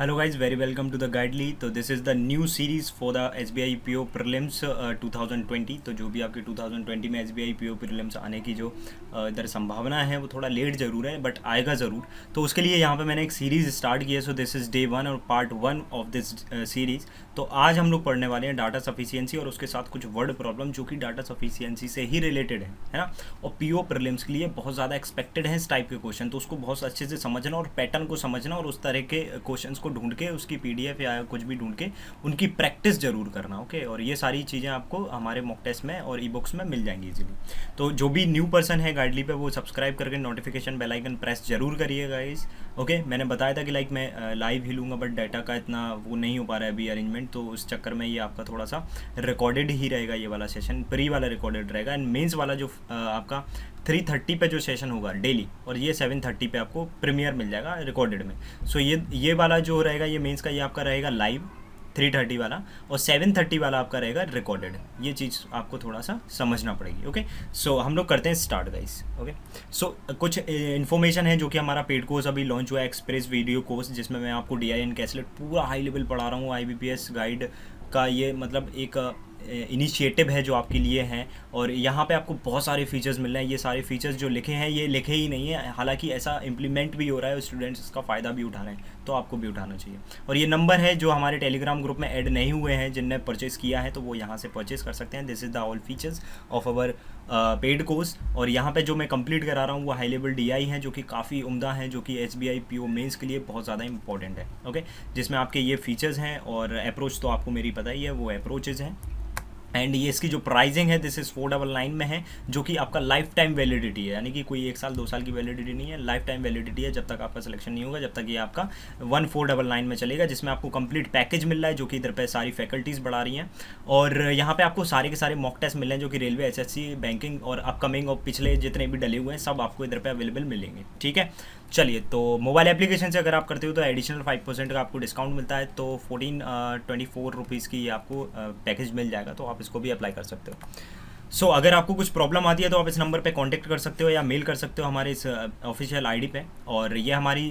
Hello guys, very welcome to the Guidely। तो this is the new series for the S B I P O prelims 2020। तो जो भी आपके 2020 में S B I P O prelims आने की जो इधर संभावना है वो थोड़ा लेट ज़रूर है बट आएगा ज़रूर। तो उसके लिए यहाँ पे मैंने एक सीरीज़ स्टार्ट की है। सो दिस इज़ डे 1 और पार्ट 1 ऑफ दिस सीरीज़। तो आज हम लोग पढ़ने वाले हैं डाटा सफिशियंसी और उसके साथ कुछ वर्ड प्रॉब्लम जो कि डाटा सफिशियंसी से ही रिलेटेड है ना। और पी ओ प्रिलिम्स के लिए बहुत ज़्यादा एक्सपेक्टेड है इस टाइप के क्वेश्चन, तो उसको बहुत अच्छे से समझना और पैटर्न को समझना और उस तरह के क्वेश्चन को ढूंढ के उसकी पीडीएफ या कुछ भी ढूंढ के उनकी प्रैक्टिस जरूर करना। ओके, और ये सारी चीज़ें आपको हमारे मॉक टेस्ट में और ई बुक्स में मिल जाएंगी इजीली। तो जो भी न्यू पर्सन है गाइडली पे वो सब्सक्राइब करके नोटिफिकेशन बेल आइकन प्रेस जरूर करिएगा गाइस। ओके, मैंने बताया था कि लाइक मैं लाइव ही लूँगा बट डाटा का इतना वो नहीं हो पा रहा है अभी अरेंजमेंट, तो उस चक्कर में ये आपका थोड़ा सा रिकॉर्डेड ही रहेगा। ये वाला सेशन प्री वाला रिकॉर्डेड रहेगा एंड मेंस वाला जो आपका 3:30 पे जो सेशन होगा डेली, और ये 7:30 पे आपको प्रीमियर मिल जाएगा रिकॉर्डेड में। सो ये वाला जो रहेगा ये मेंस का ये आपका रहेगा लाइव 3:30 वाला, और 7:30 वाला आपका रहेगा रिकॉर्डेड। ये चीज़ आपको थोड़ा सा समझना पड़ेगी। ओके, सो हम लोग करते हैं स्टार्ट गाइस। ओके, सो कुछ इन्फॉर्मेशन है जो कि हमारा पेड कोर्स अभी लॉन्च हुआ है, एक्सप्रेस वीडियो कोर्स, जिसमें मैं आपको DIN कैसलेट पूरा हाई लेवल पढ़ा रहा हूँ। IBPS गाइड का ये मतलब एक इनिशिएटिव है जो आपके लिए है, और यहाँ पे आपको बहुत सारे फीचर्स मिल रहे हैं। ये सारे फीचर्स जो लिखे हैं ये लिखे ही नहीं है, हालांकि ऐसा इम्प्लीमेंट भी हो रहा है, स्टूडेंट्स इसका फ़ायदा भी उठा रहे हैं, तो आपको भी उठाना चाहिए। और ये नंबर है जो हमारे टेलीग्राम ग्रुप में ऐड नहीं हुए हैं, जिनने परचेस किया है तो वो यहाँ से परचेस कर सकते हैं। This is the all features of our paid course. और यहाँ पे जो मैं कंप्लीट करा रहा हूँ वो हाई लेवल DI है जो कि काफ़ी उम्दा है, जो कि SBI PO मेंस के लिए बहुत ज़्यादा इंपॉर्टेंट है। ओके, जिसमें आपके ये फीचर्स हैं और अप्रोच तो आपको मेरी पता ही है, वो अप्रोचेज़ हैं। एंड ये इसकी जो प्राइसिंग है दिस इज़ 499 में है, जो कि आपका लाइफ टाइम वैलिडिटी है, यानी कि कोई 1 साल 2 साल की वैलिडिटी नहीं है, लाइफ टाइम वैलिडिटी है। जब तक आपका सिलेक्शन नहीं होगा जब तक ये आपका 1499 में चलेगा, जिसमें आपको कंप्लीट पैकेज मिल रहा है जो कि इधर पे सारी फैकल्टीज़ बढ़ा रही हैं। और यहाँ पे आपको सारे के सारे मॉक टेस्ट मिल रहे हैं जो कि रेलवे, SSC, बैंकिंग और अपकमिंग और पिछले जितने भी डले हुए हैं सब आपको इधर पे अवेलेबल मिलेंगे। ठीक है, चलिए, तो मोबाइल एप्लीकेशन से अगर आप करते हो तो एडिशनल 5% का आपको डिस्काउंट मिलता है, तो 1424 रुपीज़ की आपको पैकेज मिल जाएगा, तो आप इसको भी अप्लाई कर सकते हो। सो अगर आपको कुछ प्रॉब्लम आती है तो आप इस नंबर पे कांटेक्ट कर सकते हो या मेल कर सकते हो हमारे इस ऑफिशियल आईडी पे, और ये हमारी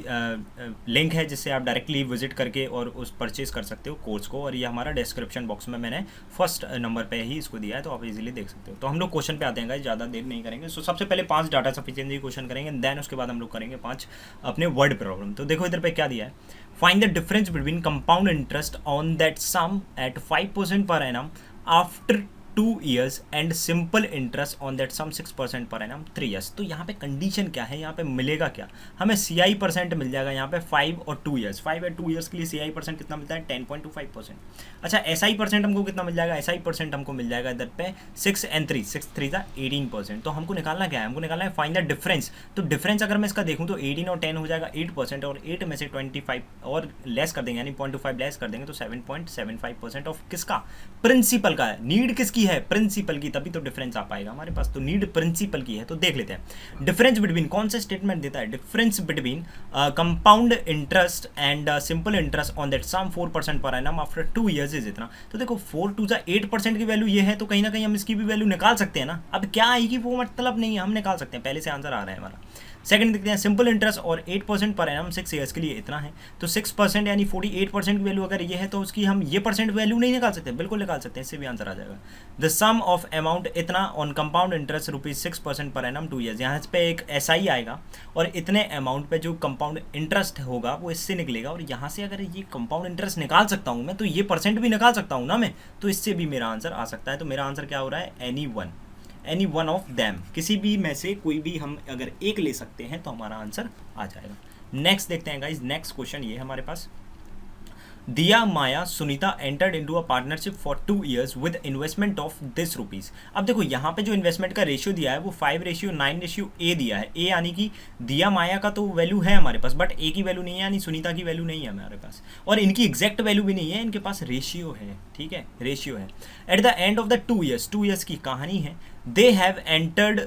लिंक है जिससे आप डायरेक्टली विजिट करके और उस परचेज़ कर सकते हो कोर्स को। और ये हमारा डिस्क्रिप्शन बॉक्स में मैंने फर्स्ट नंबर पे ही इसको दिया है, तो आप इजीली देख सकते हो। तो हम लोग क्वेश्चन पे आते हैं गाइस, ज़्यादा देर नहीं करेंगे। सो सबसे पहले 5 डाटा सफिशिएंसी क्वेश्चन करेंगे, देन उसके बाद हम लोग करेंगे 5 अपने वर्ड प्रॉब्लम। तो देखो इधर पे क्या दिया है, find the difference between compound interest on that sum at 5% per annum after 2 years and simple interest on that sum 6% per annum 3 years। तो यहाँ पे कंडीशन क्या है, यहाँ पे मिलेगा क्या, हमें CI% मिल जाएगा यहाँ पे 5 और 2 years। 5 और 2 years के लिए CI% कितना मिलता है, 10.25%। अच्छा, SI% हमको कितना मिल जाएगा, SI% हमको मिल जाएगा इधर पे 6 and 3, 6 3 था 18%। तो हमको निकालना क्या है, हमको निकालना है फाइंड द डिफरेंस। तो डिफरेंस अगर मैं इसका देखूँ तो 18 और 10 हो जाएगा 8%, और 8 में से 25 और लेस कर देंगे, यानी 0.25 लेस कर देंगे तो 7.75% ऑफ किसका, प्रिंसिपल का है। नीड किसकी है, प्रिंसिपल की, तभी तो डिफरेंस आ पाएगा हमारे पास। तो नीड प्रिंसिपल की है, तो देख लेते हैं डिफरेंस बिटवीन, कौन सा स्टेटमेंट देता है, difference between compound interest and simple interest on that sum 4% per annum after 2 years is इतना। तो देखो 4 2 8% की वैल्यू ये है, तो कहीं ना कहीं हम इसकी भी वैल्यू निकाल सकते हैं ना। अब क्या आएगी वो मतलब नहीं है, हम निकाल सकते हैं, पहले से आंसर आ रहा है हमारा। सेकंड देखते हैं, सिंपल इंटरेस्ट और 8% पर एनम 6 years के लिए इतना है, तो 6% यानी 48% की वैल्यू अगर ये है तो उसकी हम ये परसेंट वैल्यू नहीं निकाल सकते, बिल्कुल निकाल सकते हैं, इससे भी आंसर आ जाएगा। द सम ऑफ अमाउंट इतना on compound interest ₹6% per annum 2 years, यहाँ पे एक SI आएगा और इतने अमाउंट पे जो कंपाउंड इंटरेस्ट होगा वो इससे निकलेगा, और यहाँ से अगर ये कंपाउंड इंटरेस्ट निकाल सकता हूँ मैं तो ये परसेंट भी निकाल सकता हूँ ना मैं, तो इससे भी मेरा आंसर आ सकता है। तो मेरा आंसर क्या हो रहा है, एनी वन ऑफ दैम, किसी भी में से कोई भी हम अगर एक ले सकते हैं तो हमारा आंसर आ जाएगा। नेक्स्ट देखते हैं गाइज, नेक्स्ट क्वेश्चन ये हमारे पास, दिया Maya Sunita entered into a partnership for 2 years with investment of this rupees. अब देखो यहाँ पे जो इन्वेस्टमेंट का रेशियो दिया है वो 5:9 दिया है। ए यानी कि दिया माया का तो वैल्यू है हमारे पास, बट ए की वैल्यू नहीं है, यानी सुनीता की वैल्यू नहीं है हमारे पास, और इनकी एग्जैक्ट वैल्यू भी नहीं है, इनके पास रेशियो है। ठीक है, रेशियो है। At the end of the 2 years की कहानी है, they have entered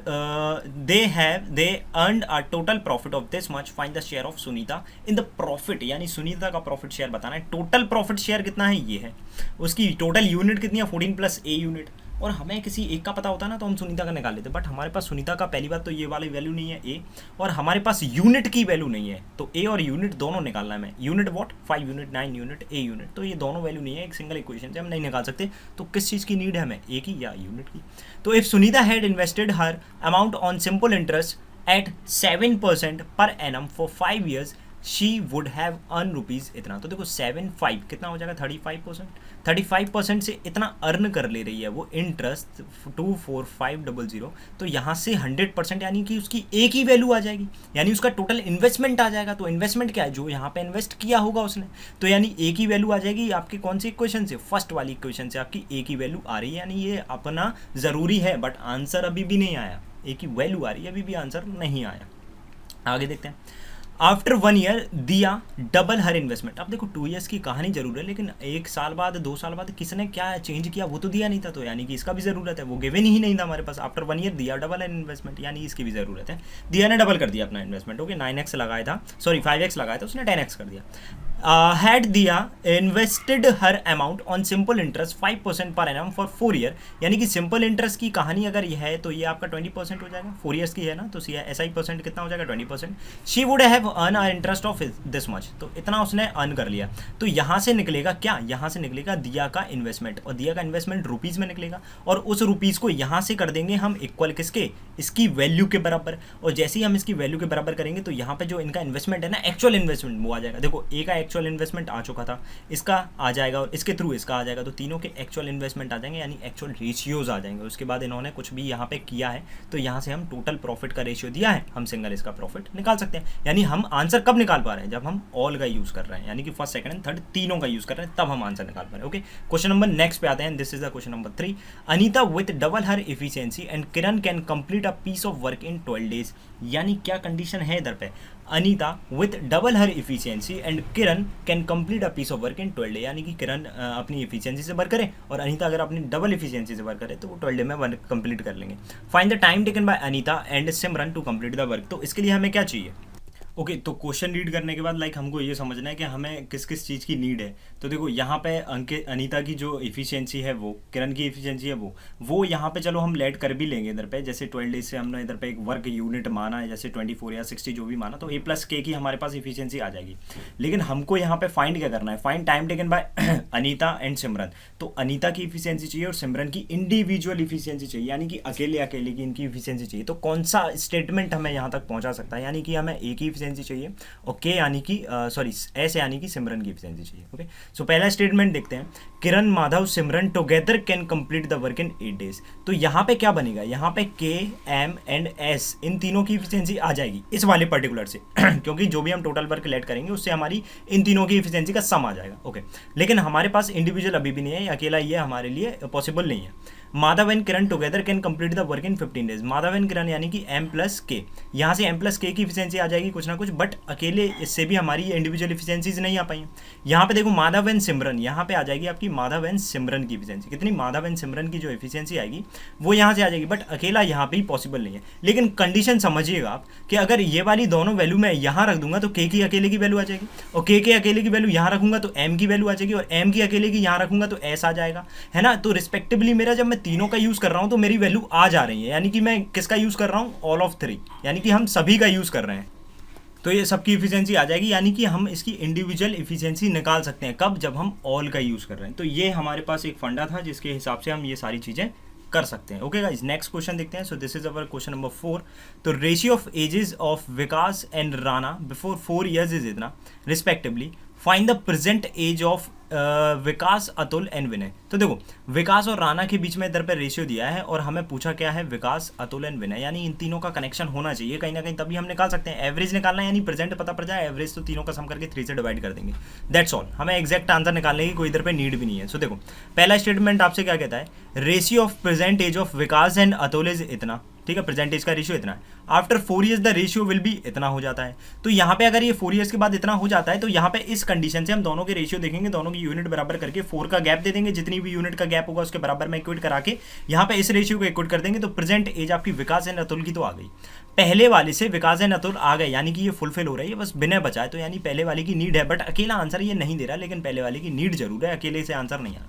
they earned a total profit of this much, find the share of Sunita in the profit, यानी सुनीता का प्रॉफिट शेयर बताना है। टोटल प्रॉफिट शेयर कितना है, ये है, उसकी टोटल यूनिट कितनी है 14 + A यूनिट, और हमें किसी एक का पता होता है ना तो हम सुनीता का निकाल लेते, बट हमारे पास सुनीता का पहली बात तो ये वाली वैल्यू नहीं है ए, और हमारे पास यूनिट की वैल्यू नहीं है, तो ए और यूनिट दोनों निकालना है हमें। Unit what 5 unit 9 unit a unit, तो ये दोनों वैल्यू नहीं है, एक सिंगल इक्वेशन से हम नहीं निकाल सकते। तो किस चीज़ की नीड है हमें, ए की या यूनिट की। तो if Sunita had invested her amount on simple interest eight 7% per annum for 5 years she would have earn rupees इतना। तो देखो 7 5 कितना हो जाएगा 35%, 35% से इतना अर्न कर ले रही है वो इंटरेस्ट 24500। तो यहाँ से 100% यानी कि उसकी एक ही वैल्यू आ जाएगी, यानी उसका टोटल इन्वेस्टमेंट आ जाएगा। तो इन्वेस्टमेंट क्या है, जो यहाँ पे इन्वेस्ट किया होगा उसने, तो यानी एक ही वैल्यू आ जाएगी आपके कौन सी इक्वेशन से, फर्स्ट वाली इक्वेशन से आपकी एक ही वैल्यू आ रही है। यानी ये अपना ज़रूरी है, बट आंसर अभी भी नहीं आया, एक ही वैल्यू आ रही है, अभी भी आंसर नहीं आया। आगे देखते हैं। आफ्टर 1 year दिया डबल हर इन्वेस्टमेंट। अब देखो 2 years की कहानी जरूर है, लेकिन 1 साल बाद 2 साल बाद किसने क्या चेंज किया वो तो दिया नहीं था, तो यानी कि इसका भी ज़रूरत है, वो गिवन ही नहीं था हमारे पास। आफ्टर 1 year दिया डबल हर इन्वेस्टमेंट, यानी इसकी भी ज़रूरत है। दिया ने डबल कर दिया अपना इन्वेस्टमेंट, ओके 9x लगाया था, सॉरी 5x लगाया था, उसने 10x कर दिया। हैड दिया invested her amount on simple interest 5% per annum for 4 year, यानी कि सिंपल इंटरेस्ट की कहानी अगर ये है तो ये आपका 20% हो जाएगा, 4 years की है ना, तो SI परसेंट कितना हो जाएगा 20%। She would have earn a interest of this much, तो इतना उसने अर्न कर लिया। तो यहाँ से निकलेगा क्या, यहाँ से निकलेगा दिया का इन्वेस्टमेंट, और दिया का इन्वेस्टमेंट रुपीज़ में निकलेगा, और उस रुपीज़ को यहाँ से कर देंगे हम इक्वल किसके, इसकी वैल्यू के बराबर। और जैसे ही हम इसकी वैल्यू के बराबर करेंगे तो यहाँ पे जो इनका इन्वेस्टमेंट है ना, एक्चुअल इन्वेस्टमेंट वो आ जाएगा। देखो ए का एक्चुअल इन्वेस्टमेंट आ चुका था, इसका आ जाएगा और इसके थ्रू इसका आ जाएगा, तो तीनों के एक्चुअल इन्वेस्टमेंट आ जाएंगे, यानी एक्चुअल रेशियोज आ जाएंगे। उसके बाद इन्होंने कुछ भी यहाँ पे किया है तो यहाँ से हम टोटल प्रॉफिट का रेशियो दिया है, हम सिंगल इसका प्रॉफिट निकाल सकते हैं। यानी हम आंसर कब निकाल पा रहे हैं, जब हम ऑल का यूज कर रहे हैं, यानी कि फर्स्ट सेकंड एंड थर्ड तीनों का यूज कर रहे हैं, तब हम आंसर निकाल पा रहे हैं। ओके, क्वेश्चन नंबर नेक्स्ट पे आते हैं। This is the question number 3। Anita with double her efficiency and Kiran can complete a piece of work in 12 days, यानी क्या कंडीशन है इधर पे, Anita with double her efficiency and Kiran can complete a piece of work in 12 day, यानी कि किरण अपनी efficiency से work करे और अनीता अगर अपनी डबल इफिशियंसी से वर्क करे तो वो 12 day में वर्क कंप्लीट कर लेंगे। Find the time taken by Anita and Simran to complete the work. तो इसके लिए हमें क्या चाहिए, ओके तो क्वेश्चन रीड करने के बाद लाइक हमको ये समझना है कि हमें किस किस चीज़ की नीड है। तो देखो यहाँ पे अनीता की जो इफिशियंसी है वो, किरण की इफिशियंसी है वो यहाँ पे चलो हम लेट कर भी लेंगे इधर पे, जैसे 12 days से हमने इधर पे एक वर्क यूनिट माना है, जैसे 24 या 60 जो भी माना, तो A+K की हमारे पास इफिशियंसी आ जाएगी। लेकिन हमको यहाँ पे फाइंड क्या करना है, find time taken by Anita and Simran. तो अनीता की इफिशियंसी चाहिए और सिमरन की इंडिविजुअल इफिशियंसी चाहिए, यानी कि अकेले अकेले की इनकी इफिशियंसी चाहिए। तो कौन सा स्टेटमेंट हमें यहाँ तक पहुँचा सकता है, यानी कि हमें एक ही इफिशियंसी चाहिए और के यानी कि सॉरी एस यानी कि सिमरन की इफिशियंसी चाहिए। ओके, सो पहला स्टेटमेंट देखते हैं, Kiran Madhav Simran together can complete the work in 8 days। तो यहाँ पे क्या बनेगा, यहाँ पे के एम एंड एस इन तीनों की इफिशियंसी आ जाएगी इस वाले पर्टिकुलर से क्योंकि जो भी हम टोटल वर्क लेट करेंगे उससे हमारी इन तीनों की इफिशियंसी का सम आ जाएगा। ओके, लेकिन हमारे पास इंडिविजुअल अभी भी नहीं है, अकेला ये हमारे लिए पॉसिबल नहीं है। Madhav and Kiran together can complete the work in 15 days। Madhav and Kiran यानी कि M+K, यहाँ से M+K की इफिशियंसी आ जाएगी कुछ ना कुछ, बट अकेले इससे भी हमारी इंडिविजुअल इफिशियंसीज नहीं आ पाई। यहाँ पे देखो माधव एंड सिमरन, यहाँ पे आ जाएगी आपकी माधव एंड सिमरन की इफिशियंसी। कितनी, माधव एंड सिमरन की जो इफिशियंसी आएगी वो यहाँ से आ जाएगी, बट अकेला यहाँ पे ही पॉसिबल नहीं है। लेकिन कंडीशन समझिएगा आप कि अगर ये वाली दोनों वैल्यू मैं यहाँ रख दूंगा तो K की अकेले की वैल्यू आ जाएगी, और K के अकेले की वैल्यू यहाँ रखूंगा तो M की वैल्यू आ जाएगी, और M की अकेले की यहाँ रखूंगा तो S आ जाएगा, है ना। तो रिस्पेक्टिवली मेरा जब मैं तीनों का यूज कर रहा हूं तो मेरी वैल्यू आ जा रही है, यानी कि मैं किसका यूज कर रहा हूं, ऑल ऑफ 3, यानी कि हम सभी का यूज कर रहे हैं, तो ये सबकी इफिशियंसी आ जाएगी, यानी कि हम इसकी इंडिविजुअल इफिशियंसी निकाल सकते हैं कब, जब हम ऑल का यूज कर रहे हैं। तो ये हमारे पास एक फंडा था जिसके हिसाब से हम ये सारी चीजें कर सकते हैं। ओके गाइस, नेक्स्ट क्वेश्चन देखते हैं। So this is our question number 4। तो ratio of ages of Vikas and Rana before 4 years is इतना respectively, find the present age of Vikas, Atul and Vinay. तो देखो विकास और राणा के बीच में इधर पर रेशियो दिया है और हमें पूछा क्या है, विकास, अतुल एंड विनय, यानी इन तीनों का कनेक्शन होना चाहिए कहीं ना कहीं, तभी हम निकाल सकते हैं। एवरेज निकालना है, यानी प्रेजेंट पता पड़ जाए, एवरेज तो तीनों का सम करके 3 से डिवाइड कर देंगे, दैट्स ऑल। हमें एग्जैक्ट आंसर निकालने की कोई इधर पे नीड भी नहीं है। सो देखो पहला स्टेटमेंट आपसे क्या कहता है, ratio of present age of Vikas and Atul is इतना, ठीक है, प्रेजेंटेज का रेशियो इतना है। After 4 years the ratio will be इतना हो जाता है। तो यहाँ पे अगर ये 4 years के बाद इतना हो जाता है तो यहाँ पे इस कंडीशन से हम दोनों के रेशियो देखेंगे, दोनों की यूनिट बराबर करके 4 का गैप दे देंगे, जितनी भी यूनिट का गैप होगा उसके बराबर में इक्वेट करा के यहाँ पे इस रेशियो को इक्वेट कर देंगे। तो प्रेजेंट एज आपकी विकास एंड अतुल की तो आ गई, पहले वाले से विकास एंड अतुल आ गए, यानी कि ये फुलफिल हो रही है, बस विनय बचा है। तो यानी पहले वाले की नीड है, बट अकेला आंसर ये नहीं दे रहा, लेकिन पहले वाले की नीड जरूर है, अकेले से आंसर नहीं आ रहा।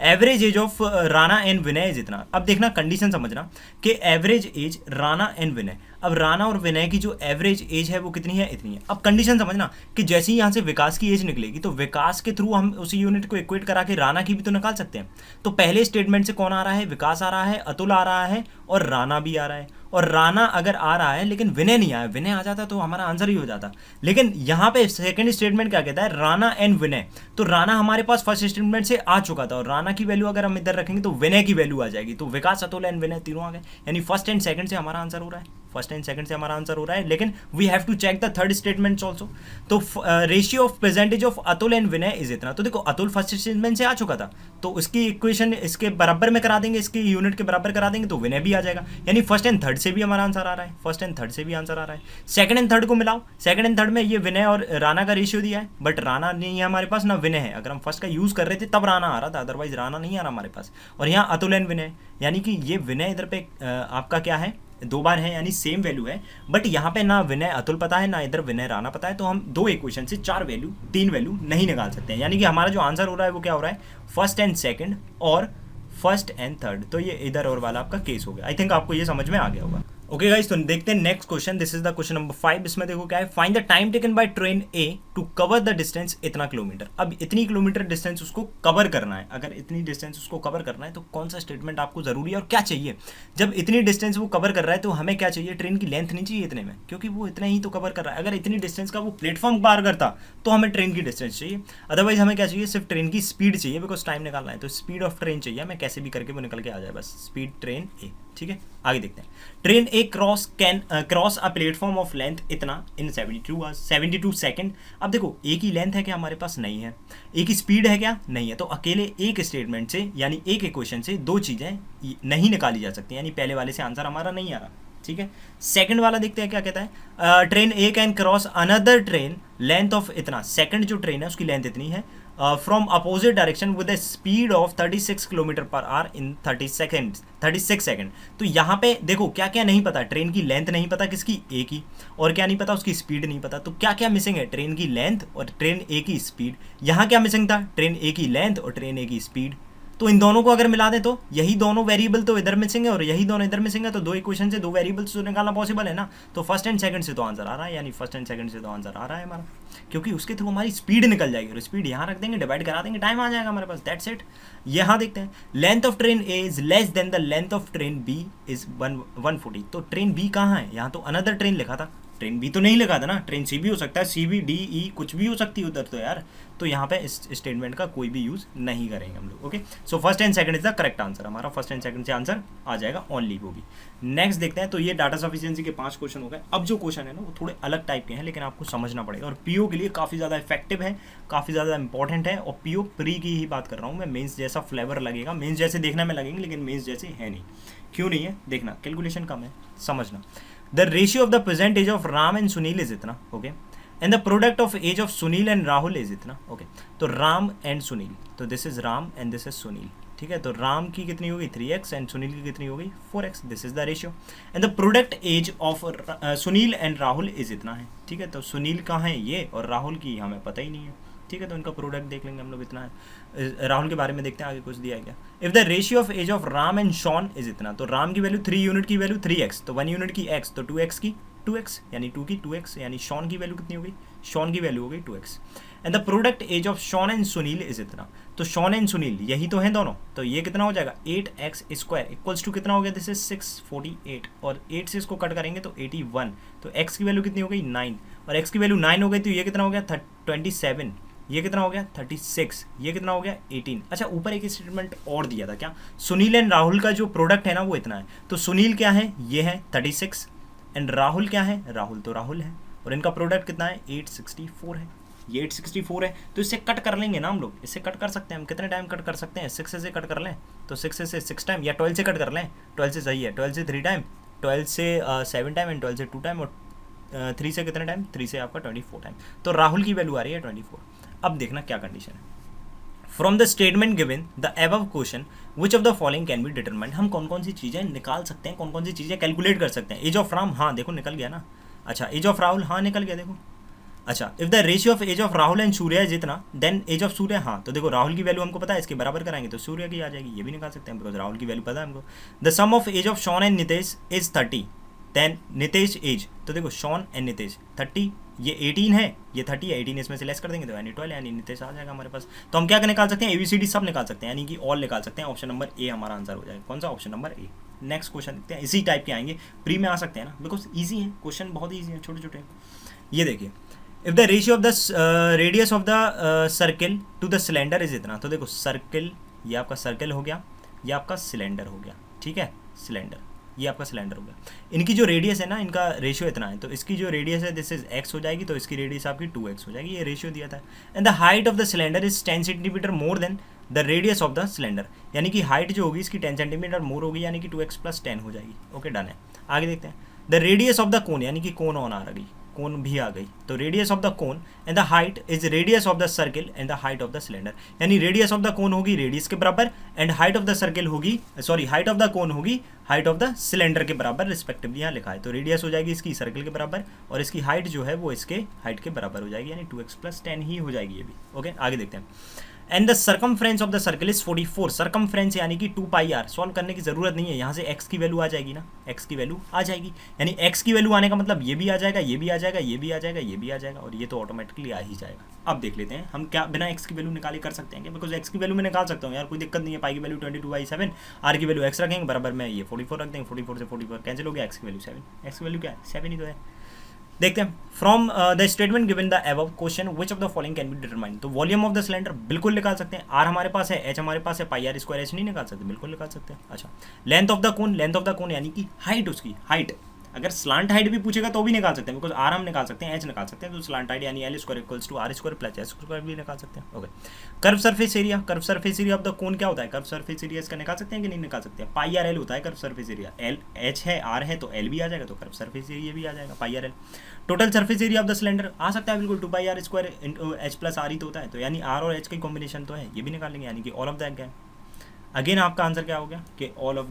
Average age of Rana and Vinay is इतना। अब देखना कंडीशन समझना कि एवरेज एज राणा एंड विनय, अब राणा और विनय की जो एवरेज एज है वो कितनी है, इतनी है। अब कंडीशन समझना कि जैसे ही यहाँ से विकास की एज निकलेगी तो विकास के थ्रू हम उसी यूनिट को इक्वेट करा के राणा की भी तो निकाल सकते हैं। तो पहले स्टेटमेंट से कौन आ रहा है, विकास आ रहा है, अतुल आ रहा है और राणा भी आ रहा है। और राणा अगर आ रहा है लेकिन विनय नहीं आया, विनय आ जाता तो हमारा आंसर ही हो जाता। लेकिन यहाँ पे सेकंड स्टेटमेंट क्या कहता है, राणा एंड विनय। तो राणा हमारे पास फर्स्ट स्टेटमेंट से आ चुका था और राणा की वैल्यू अगर हम इधर रखेंगे तो विनय की वैल्यू आ जाएगी। तो विकास, अतुल एंड विनय तीनों आ गए, यानी फर्स्ट एंड सेकंड से हमारा आंसर हो रहा है, फर्स्ट एंड सेकंड से हमारा आंसर हो रहा है। लेकिन we have to check the third statement also. तो ratio of percentage of Atul and Vinay is इतना। तो देखो अतुल फर्स्ट स्टेटमेंट से आ चुका था तो उसकी इक्वेशन इसके बराबर में करा देंगे, इसकी यूनिट के बराबर करा देंगे तो विनय भी आ जाएगा। यानी फर्स्ट एंड थर्ड से भी हमारा आंसर आ रहा है, फर्स्ट एंड थर्ड से भी आंसर आ रहा है। सेकंड एंड थर्ड को मिलाओ, सेकंड एंड थर्ड में ये विनय और राणा का रेशियो दिया है, बट राणा नहीं है हमारे पास, ना विनय है। अगर हम फर्स्ट का यूज कर रहे थे तब राणा आ रहा था, अदरवाइज राणा नहीं आ रहा हमारे पास। और यहाँ अतुल एंड विनय, यानी कि ये विनय इधर पे आपका क्या है, दो बार है, यानी सेम वैल्यू है। बट यहाँ पे ना विनय अतुल पता है ना इधर विनय राणा पता है, तो हम दो इक्वेशन से तीन वैल्यू नहीं निकाल सकते हैं। यानी कि हमारा जो आंसर हो रहा है वो क्या हो रहा है, फर्स्ट एंड सेकंड और फर्स्ट एंड थर्ड। तो ये इधर और वाला आपका केस हो गया। आई थिंक आपको ये समझ में आ गया होगा। ओके गाइस, तो देखते हैं next question. This is the question number 5। इसमें देखो क्या है, find the time taken by train A to cover the distance इतना किलोमीटर। अब इतनी किलोमीटर डिस्टेंस उसको कवर करना है, अगर इतनी डिस्टेंस उसको कवर करना है तो कौन सा स्टेटमेंट आपको जरूरी है और क्या चाहिए। जब इतनी डिस्टेंस वो कवर कर रहा है तो हमें क्या चाहिए, ट्रेन की लेंथ नहीं चाहिए इतने में, क्योंकि वो इतना ही तो कवर कर रहा है। अगर इतनी डिस्टेंस का वो प्लेटफॉर्म पार करता तो हमें ट्रेन की डिस्टेंस चाहिए, अदरवाइज हमें क्या चाहिए, सिर्फ ट्रेन की स्पीड चाहिए, बिकॉज टाइम निकालना है। तो स्पीड ऑफ ट्रेन चाहिए हमें, कैसे भी करके वो निकल के आ जाए, बस स्पीड ट्रेन ए। ठीक है, आगे देखते हैं। Train A cross a platform of length इतना इन 72 सेकंड। अब देखो ए की लेंथ है क्या हमारे पास, नहीं है। ए की स्पीड है क्या, नहीं है। तो अकेले एक स्टेटमेंट से यानी एक इक्वेशन से दो चीज़ें नहीं निकाली जा सकती, यानी पहले वाले से आंसर हमारा नहीं आ रहा। ठीक है, सेकंड वाला देखते हैं क्या कहता है। Train A can cross another train length of इतना, सेकंड जो ट्रेन है उसकी लेंथ इतनी है, from opposite direction with a speed of 36 kilometre per hour in 36 second. तो यहाँ पे देखो क्या क्या नहीं पता, ट्रेन की लेंथ नहीं पता किसकी, ए की, और क्या नहीं पता, उसकी स्पीड नहीं पता। तो क्या क्या मिसिंग है, ट्रेन की लेंथ और ट्रेन ए की स्पीड। यहाँ क्या मिसिंग था, ट्रेन ए की लेंथ और ट्रेन ए की स्पीड। तो इन दोनों को अगर मिला दें तो यही दोनों वेरिएबल तो इधर मिसिंग है और यही दोनों इधर मिसिंग है, तो दो इक्वेशन से दो वेरिएबल्स तो निकालना पॉसिबल है ना। तो फर्स्ट एंड सेकंड से तो आंसर आ रहा है, यानी फर्स्ट एंड सेकंड से तो आंसर आ रहा है हमारा, क्योंकि उसके थ्रू हमारी स्पीड निकल जाएगी और स्पीड यहाँ रख देंगे, डिवाइड करा देंगे, टाइम आ जाएगा हमारे पास, दैट्स इट। यहाँ देखते हैं, length of train A is less than the length of train B is 140। तो ट्रेन बी कहाँ है, यहाँ तो अनदर ट्रेन लिखा था, ट्रेन बी तो नहीं लिखा था ना, ट्रेन सी भी हो सकता है, सी बी डी ई कुछ भी हो सकती है उधर तो यार। तो यहाँ पे इस स्टेटमेंट का कोई भी यूज़ नहीं करेंगे हम लोग। Okay, so first and second is the correct answer, हमारा फर्स्ट एंड सेकंड से आंसर आ जाएगा ओनली, वो भी। नेक्स्ट देखते हैं, तो ये डाटा सफिशिएंसी के 5 क्वेश्चन हो गए। अब जो क्वेश्चन है ना वो थोड़े अलग टाइप के हैं, लेकिन आपको समझना पड़ेगा, और पीओ के लिए काफ़ी ज़्यादा इफेक्टिव है, काफ़ी ज़्यादा इंपॉर्टेंट है। और पीओ प्री की ही बात कर रहा हूँ मैं, मेंस जैसा फ्लेवर लगेगा, मेंस जैसे देखने में लगेंगे लेकिन मेंस जैसे है नहीं। क्यों नहीं है, देखना कैलकुलेशन कम है, समझना। The ratio of the present age of Ram and Sunil is इतना, okay, and the product of age of Sunil and Rahul is इतना, ओके। तो राम एंड सुनील, तो this is Ram and this is Sunil, ठीक है। तो राम की कितनी होगी 3x एंड सुनील की कितनी होगी 4x, this is the ratio. And the product age of Sunil and Rahul is इतना है, ठीक है। तो सुनील कहाँ है ये, और राहुल की हमें पता ही नहीं है, ठीक है। तो इनका प्रोडक्ट देख लेंगे हम लोग, इतना है। राहुल के बारे में देखते हैं, आगे कुछ दिया गया। If the ratio of age of Ram and Sean is इतना, तो राम की वैल्यू 3 यूनिट की वैल्यू 3x, तो 1 यूनिट की x, तो 2x की 2x, यानी 2 की 2x, यानी शॉन की वैल्यू कितनी हो गई, शॉन की वैल्यू हो गई 2x। And the product age of Sean and Sunil is इतना, तो शॉन एंड सुनील यही तो हैं दोनों, तो ये कितना हो जाएगा 8x स्क्वायर इक्वल्स टू कितना हो गया, दिस इज 648, और 8 से इसको कट करेंगे तो 81, तो x की वैल्यू कितनी हो गई 9, और x की वैल्यू 9 हो गई, तो ये कितना हो गया 27, ये कितना हो गया 36, ये कितना हो गया 18। अच्छा, ऊपर एक स्टेटमेंट और दिया था क्या, सुनील एंड राहुल का जो प्रोडक्ट है ना वो इतना है, तो सुनील क्या है, ये है 36, एंड राहुल क्या है, राहुल तो राहुल है, और इनका प्रोडक्ट कितना है 864 है, ये 864 है। तो इससे कट कर लेंगे ना हम लोग, इससे कट कर सकते हैं हम, कितने टाइम कट कर सकते हैं, 6 से कट कर लें, तो 6 से 6 टाइम, या 12 से कट कर लें, 12 से सही है, 12 से 3 टाइम, 12 से 7 टाइम, एंड 12 से 2 टाइम, और 3 से कितने टाइम, 3 से आपका 24 टाइम। तो राहुल की वैल्यू आ रही है 24। अब देखना क्या कंडीशन है, from the statement given the above question which of the following can be determined. हम कौन कौन सी चीज़ें निकाल सकते हैं, कौन कौन सी चीज़ें कैलकुलेट कर सकते हैं। एज ऑफ राम, हाँ देखो निकल गया ना। अच्छा, एज ऑफ राहुल, हाँ निकल गया, देखो अच्छा, if the ratio of age of Rahul and Surya is इतना, देन एज ऑफ सूर्य, हाँ तो देखो राहुल की वैल्यू हमको पता है, इसके बराबर कराएंगे तो सूर्य की आ जाएगी, ये भी निकाल सकते हैं बिकॉज राहुल की वैल्यू पता है हमको। The sum of age of Sean and Nitesh is 30, then Nitesh age, तो देखो शॉन एंड नितेश 30, ये 18 है, ये 30 है, 18 इसमें से लेस कर देंगे तो यानी 12 यानी नितेश आ जाएगा हमारे पास। तो हम क्या निकाल सकते हैं, एबीसीडी सब निकाल सकते हैं, यानी कि ऑल निकाल सकते हैं। ऑप्शन नंबर ए हमारा आंसर हो जाएगा। कौन सा? Option number A. Next question देखते हैं, इसी टाइप के आएंगे, प्री में आ सकते हैं ना, बिकॉज ईजी है क्वेश्चन, बहुत ईजी है, छोटे छोटे। ये देखिए, if the ratio of the radius of the circle to the cylinder is इतना, तो देखो सर्किल, ये आपका सर्किल हो गया, ये आपका सिलेंडर हो गया, ठीक है, सिलेंडर, ये आपका सिलेंडर हो गया। इनकी जो रेडियस है ना, इनका रेशियो इतना है, तो इसकी जो रेडियस है दिस इज एक्स हो जाएगी, तो इसकी रेडियस आपकी 2x हो जाएगी, ये रेशियो दिया था। And the height of the cylinder is 10 centimetre more than the radius of the cylinder, यानी कि हाइट जो होगी इसकी 10 सेंटीमीटर मोर होगी, यानी कि 2x + 10 हो जाएगी। ओके, डन है। आगे देखते हैं, द रेडियस ऑफ द कोन, यानी कि कोन ऑन आ गई, कोन भी आ गई, तो radius of the cone and the height is radius of the circle and the height of the cylinder, यानी रेडियस ऑफ द कोन होगी रेडियस के बराबर and height of the circle होगी, sorry height of the cone होगी height of the cylinder के बराबर respectively, यहाँ लिखा है। तो रेडियस हो जाएगी इसकी सर्किल के बराबर और इसकी हाइट जो है वो इसके हाइट के बराबर हो जाएगी, यानी 2x + 10 ही हो जाएगी ये भी। ओके, आगे देखते हैं। And the circumference of the circle is 44, circumference यानी कि 2πr, सॉल्व करने की जरूरत नहीं है, यहाँ से x की वैल्यू आ जाएगी ना, x की वैल्यू आ जाएगी, यानी x की वैल्यू आने का मतलब ये भी आ जाएगा, ये भी आ जाएगा, ये भी आ जाएगा, ये भी आ जाएगा, और ये तो ऑटोमेटिकली आ ही जाएगा। अब देख लेते हैं हम क्या बिना x की वैल्यू निकाले कर सकते हैं क्या, बिकॉज x की वैल्यू मैं निकाल सकता हूँ यार, कोई दिक्कत नहीं है। पाई की वैल्यू 22/7, r की वैल्यू x रखेंगे बराबर में, ये 44 रख देंगे, 44 से 44 कैंसिल हो गया, x की वैल्यू 7, x की वैल्यू क्या है 7 ही तो है। देखते हैं, from the statement given the above question which of the following can be determined, तो वॉल्यूम ऑफ द सिलेंडर बिल्कुल निकाल सकते हैं, आर हमारे पास है, एच हमारे पास है, πr² एच नहीं निकाल सकते, बिल्कुल निकाल सकते हैं। अच्छा, length of the cone, length of the कोन यानी कि हाइट, उसकी हाइट, अगर स्लांट हाइट भी पूछेगा तो भी निकाल सकते हैं, बिकॉज आर हम निकाल सकते हैं, एच निकाल सकते हैं, तो स्लांट हाइट यानी L² = r² + s² भी निकाल सकते हैं। Okay, curve surface area, curve surface area of the कोन क्या होता है, कर्व सरफेस एरिया इसका निकाल सकते हैं कि नहीं निकाल सकते हैं, πr/l होता है curve surface area, L H है, R है, तो L भी आ जाएगा, तो कर्व सरफेस एरिया भी आ जाएगा πr/l। Total surface area of the cylinder आ सकता है बिल्कुल, 2πr² × h + r ही तो होता है, तो यानी r और h का कॉम्बिनेशन तो है, ये भी निकालेंगे, यानी कि ऑल ऑफ दैट। अगेन आपका आंसर क्या हो गया कि ऑल ऑफ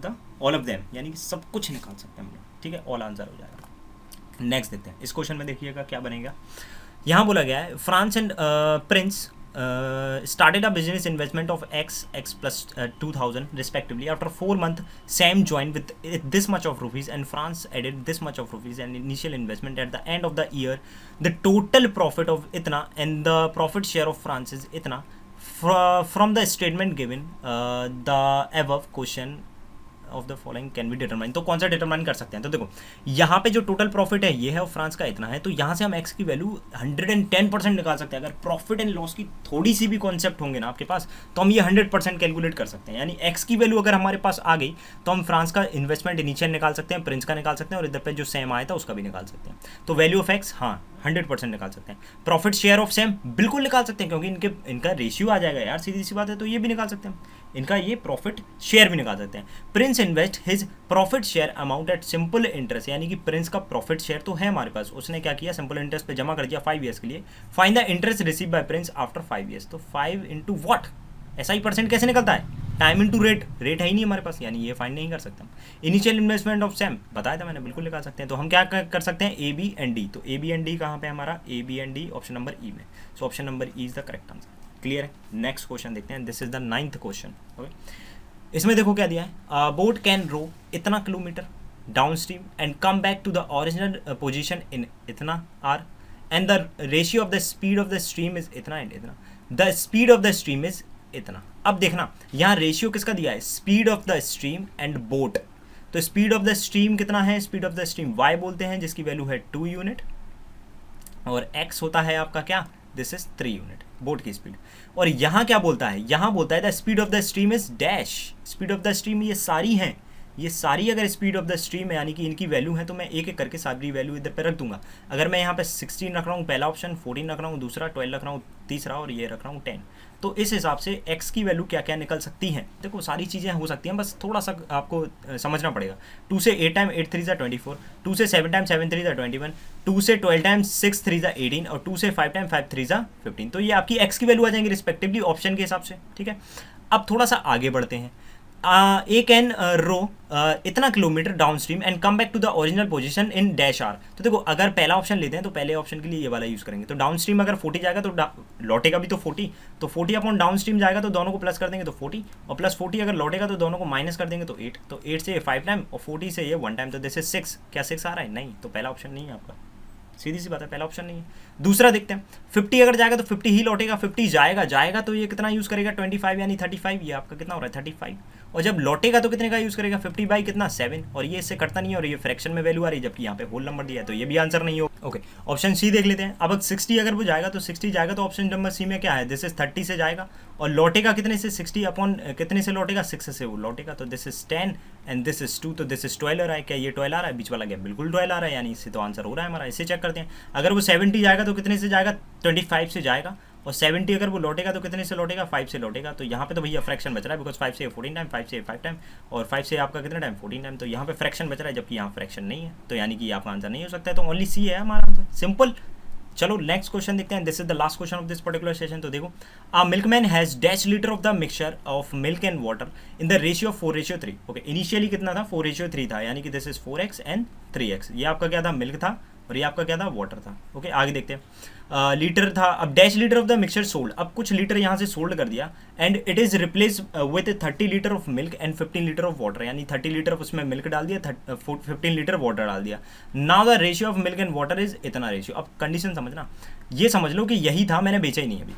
देम, यानी कि सब कुछ निकाल सकते हैं हम लोग, ठीक है, ऑल आंसर हो जाएगा। नेक्स्ट देखते हैं, इस क्वेश्चन में देखिएगा क्या बनेगा। यहाँ बोला गया है, France and Prince started a business investment of x plus 2000 respectively. After 4 months, Sam joined with this much of rupees and France added this much of rupees and initial investment. At the end of the year, the total profit of itna and the profit share of France is itna. From the statement given, the above question of the following can be determine, तो कौन सा determine कर सकते हैं, तो देखो यहाँ पे जो टोटल प्रॉफिट है ये है और फ्रांस का इतना है, तो यहाँ से हम एक्स की वैल्यू 110% निकाल सकते हैं। अगर प्रॉफिट एंड लॉस की थोड़ी सी भी कॉन्सेप्ट होंगे ना आपके पास, तो हम ये 100% कैलकुलेट कर सकते हैं, यानी एक्स की वैल्यू अगर हमारे पास आ गई तो हम फ्रांस का इन्वेस्टमेंट इनिशियल निकाल सकते हैं, प्रिंस का निकाल सकते हैं, और इधर पे जो सेम आया था उसका भी निकाल सकते हैं। तो वैल्यू ऑफ एक्स हाँ 100% निकाल सकते हैं। प्रॉफिट शेयर ऑफ सेम बिल्कुल निकाल सकते हैं, क्योंकि इनका रेशियो आ जाएगा यार, सीधी सी बात है, तो ये भी निकाल सकते हैं, इनका ये प्रॉफिट शेयर भी निकाल सकते हैं। Prince invest his profit share amount at simple interest, यानी कि प्रिंस का प्रॉफिट शेयर तो है हमारे पास, उसने क्या किया सिंपल इंटरेस्ट पे जमा कर दिया 5 ईयर्स के लिए। Find the interest receive by Prince after 5 years, तो 5 × व्हाट, SI % कैसे निकलता है, टाइम इंटू रेट, रेट है ही नहीं हमारे पास, यानी ये फाइंड नहीं कर सकते हम। इनिशियल इन्वेस्टमेंट ऑफ सैम बताया था मैंने, बिल्कुल निकाल सकते हैं। तो हम क्या कर सकते हैं, A B and D, तो A B and D कहाँ पे हमारा, A B and D option number E में, so option number E is the correct answer. Clear है। नेक्स्ट क्वेश्चन देखते हैं, this is the 9th question. Okay, इसमें देखो क्या दिया है, बोट कैन रो इतना kilometre down stream and come back to the original position in इतना r and the ratio of the speed of the stream is इतना and इतना, the speed of the stream is इतना। अब देखना यहाँ ratio किसका दिया है, speed of the stream and boat, तो स्पीड ऑफ द स्ट्रीम कितना है, speed of the stream y बोलते हैं जिसकी वैल्यू है 2 यूनिट, और x होता है आपका क्या, दिस इज 3 यूनिट बोट की स्पीड। और यहाँ क्या बोलता है, यहाँ बोलता है the speed of the stream is dash, speed of the stream ये सारी हैं, ये सारी अगर स्पीड ऑफ द स्ट्रीम है यानी कि इनकी वैल्यू है, तो मैं एक एक करके सारी वैल्यू इधर पे रख दूंगा। अगर मैं यहाँ पे 16 रख रहा हूँ पहला ऑप्शन, 14 रख रहा हूँ दूसरा, 12 रख रहा हूँ तीसरा, और ये रख रहा हूँ 10, तो इस हिसाब से x की वैल्यू क्या क्या निकल सकती हैं। देखो सारी चीज़ें हो सकती हैं, बस थोड़ा सा आपको समझना पड़ेगा। 2 से 8 टाइम 8 3 24, 2 से 7 टाइम 7 3 21, 2 से 12 टाइम 6 3 18, और 2 से 5 टाइम 5 3 15, तो ये आपकी x की वैल्यू आ जाएंगी रिस्पेक्टिवली ऑप्शन के हिसाब से। ठीक है, अब थोड़ा सा आगे बढ़ते हैं, ए कैन रो इतना kilometre down stream and come back to the original position in dash r. तो देखो अगर पहला ऑप्शन लेते हैं तो पहले ऑप्शन के लिए ये वाला यूज़ करेंगे। तो डाउन स्ट्रीम अगर 40 जाएगा तो लौटेगा भी तो 40, तो 40 अपॉन डाउन स्ट्रीम जाएगा तो दोनों को प्लस कर देंगे तो 40, और प्लस 40 अगर लौटेगा तो दोनों को माइनस कर देंगे तो 8। तो 8 से ये 5 टाइम और 40 से ये 1 टाइम, तो दिस इज 6। क्या 6 आ रहा है? नहीं, तो पहला ऑप्शन नहीं है आपका, सीधी सी बात है, पहला ऑप्शन नहीं है। दूसरा देखते हैं, 50 अगर जाएगा तो 50 ही लौटेगा, 50 जाएगा तो ये कितना यूज़ करेगा 25 यानी 35, ये आपका कितना हो रहा है 35, और जब लौटेगा तो कितने का यूज़ करेगा 50 बाई कितना 7, और ये इससे कटता नहीं है और ये फ्रैक्शन में वैल्यू आ रही है जबकि यहाँ पे होल नंबर दिया है, तो ये भी आंसर नहीं हो। ओके, ऑप्शन सी देख लेते हैं। अब 60 अगर वो जाएगा तो 60 जाएगा तो ऑप्शन नंबर सी में क्या है, दिस इज 30 से जाएगा और लौटेगा कितने से 60 अपॉन कितने से लौटेगा 6 से वो लौटेगा, तो this is 10 and this is 2, तो दिस इज 12 आ रहा है। क्या ये 12 आ रहा है? बीच वाला गैप बिल्कुल 12 आ रहा है, यानी इससे तो आंसर हो रहा है हमारा। इसे चेक करते हैं, अगर वो 70 जाएगा तो कितने से जाएगा 25 से जाएगा, और 70 अगर वो लौटेगा तो कितने से लौटेगा 5 से लौटेगा। तो यहाँ पे तो भैया फ्रैक्शन बच रहा है, बिकॉज 5 से 14 टाइम, 5 से 5 टाइम और 5 से आपका कितना टाइम 14 टाइम, तो यहाँ पे फ्रैक्शन बच रहा है जबकि यहाँ फ्रैक्शन नहीं है, तो यानी कि आपका आंसर नहीं हो सकता है, तो ओनली सी है हमारा आंसर, सिंपल। चलो नेक्स्ट क्वेश्चन देखते हैं, this is the last question of this particular session. तो देखो, a milkman has dash litre of the mixture of milk and water in the ratio of 4:3। Okay, initially कितना था 4:3 था, यानी कि this is 4x and 3x। ये आपका क्या था, मिल्क था, और ये आपका क्या था, वाटर था। ओके, आगे देखते हैं, लीटर था, अब dash litre of the mixture sold, अब कुछ लीटर यहाँ से सोल्ड कर दिया, and it is replace with 30 litre of milk and 15 litre of water, यानी 30 लीटर ऑफ उसमें मिल्क डाल दिया, 15 लीटर वाटर डाल दिया। Now the ratio of milk and water is इतना रेशियो। अब कंडीशन समझना, ये समझ लो कि यही था, मैंने बेचा ही नहीं, अभी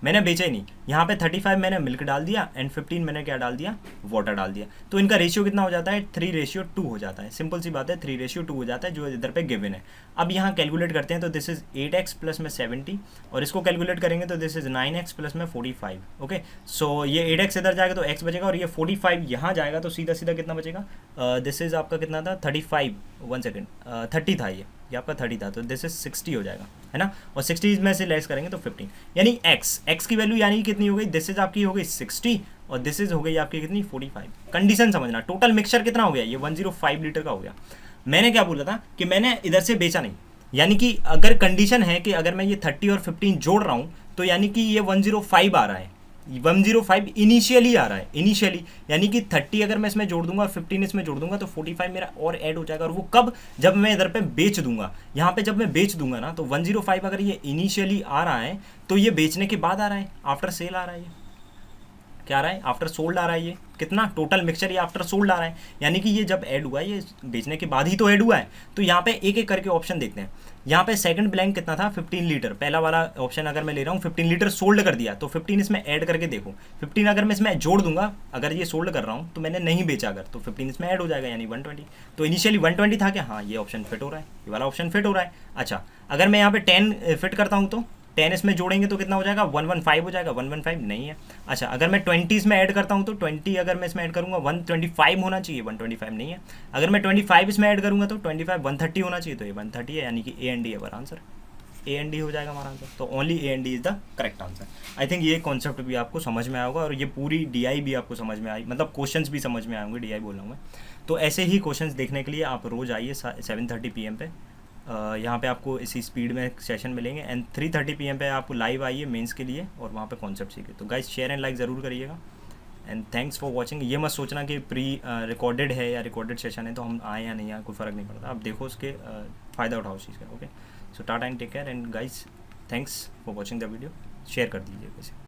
मैंने बेचा ही नहीं। यहाँ पे 35 मैंने मिल्क डाल दिया एंड 15 मैंने क्या डाल दिया, वाटर डाल दिया, तो इनका रेशियो कितना हो जाता है 3:2 हो जाता है। सिंपल सी बात है, 3:2 हो जाता है, जो इधर पे गिवन है। अब यहाँ कैलकुलेट करते हैं, तो दिस इज 8x प्लस में 70, और इसको कैलकुलेट करेंगे तो दिस इज 9x प्लस में 45। ओके, सो ये 8x इधर जाएगा तो x बचेगा, और ये 45 यहाँ जाएगा तो सीधा सीधा कितना बचेगा, दिस इज आपका कितना था 35, 1 सेकेंड 30 था, ये आपका 30 था, तो दिस इज 60 हो जाएगा, है ना, और 60 में से लेस करेंगे तो 15, यानी x की वैल्यू यानी कितनी हो गई, दिस इज आपकी हो गई 60 और दिस इज हो गई आपकी कितनी 45। कंडीशन समझना, टोटल मिक्सचर कितना हो गया, ये 105 लीटर का हो गया। मैंने क्या बोला था कि मैंने इधर से बेचा नहीं, यानी कि अगर कंडीशन है कि अगर मैं ये 30 और 15 जोड़ रहा हूँ तो यानी कि ये 105 आ रहा है, 105 इनिशियली आ रहा है, इनिशियली, यानी कि 30 अगर मैं इसमें जोड़ दूंगा और 15 इसमें जोड़ दूंगा तो 45 मेरा और ऐड हो जाएगा, और वो कब, जब मैं इधर पे बेच दूंगा। यहाँ पे जब मैं बेच दूंगा ना, तो 105 अगर ये इनिशियली आ रहा है तो ये बेचने के बाद आ रहा है, आफ्टर सेल आ रहा है, ये क्या आ रहा है, आफ्टर सोल्ड आ रहा है। ये कितना टोटल मिक्सचर ये आफ्टर सोल्ड आ रहा है, यानी कि ये जब ऐड हुआ है ये बेचने के बाद ही तो ऐड हुआ है। तो यहाँ पे एक एक करके ऑप्शन देखते हैं। यहाँ पे सेकंड ब्लैंक कितना था 15 लीटर, पहला वाला ऑप्शन अगर मैं ले रहा हूँ 15 लीटर सोल्ड कर दिया, तो 15 इसमें ऐड करके देखो, 15 अगर मैं इसमें जोड़ दूंगा, अगर ये सोल्ड कर रहा हूँ तो मैंने नहीं बेचा अगर, तो 15 इसमें ऐड हो जाएगा, यानी 120। तो इनिशियली 120 था क्या, हाँ ये ऑप्शन फिट हो रहा है, ये वाला ऑप्शन फिट हो रहा है। अच्छा, अगर मैं यहाँ पे 10 फिट करता हूँ तो 10 इसमें जोड़ेंगे तो कितना हो जाएगा 115 हो जाएगा, 115 नहीं है। अच्छा, अगर मैं 20 इसमें ऐड करता हूँ तो 20 अगर मैं इसमें ऐड करूँगा 125 होना चाहिए, 125 नहीं है। अगर मैं 25 इसमें ऐड करूँगा तो 25 130 होना चाहिए, तो ये 130 है, यानी कि ए एंड डी है हमारा आंसर, ए एंड डी हो जाएगा हमारा आंसर। तो only A and D is the correct answer. I think ये कॉन्सेप्ट भी आपको समझ में आया होगा, और ये पूरी डी भी आपको समझ में आई, मतलब क्वेश्चंस भी समझ में आएंगे, डी बोल रहा हूँ मैं। तो ऐसे ही क्वेश्चंस देखने के लिए आप रोज़ आइए 7:30 PM पे, यहाँ पे आपको इसी स्पीड में सेशन मिलेंगे, एंड 3:30 PM पे आपको लाइव आइए मेंस के लिए, और वहाँ पे कॉन्सेप्ट सीखिए। तो गाइस शेयर एंड लाइक ज़रूर करिएगा, एंड थैंक्स फॉर वाचिंग। ये मत सोचना कि प्री रिकॉर्डेड है या रिकॉर्डेड सेशन है तो हम आए या नहीं आए, कोई फ़र्क नहीं पड़ता, आप देखो उसके फ़ायदा उठाओ उस चीज़ का। Okay, so tata and take care, and guys thanks for watching the video, share कर दीजिए वैसे।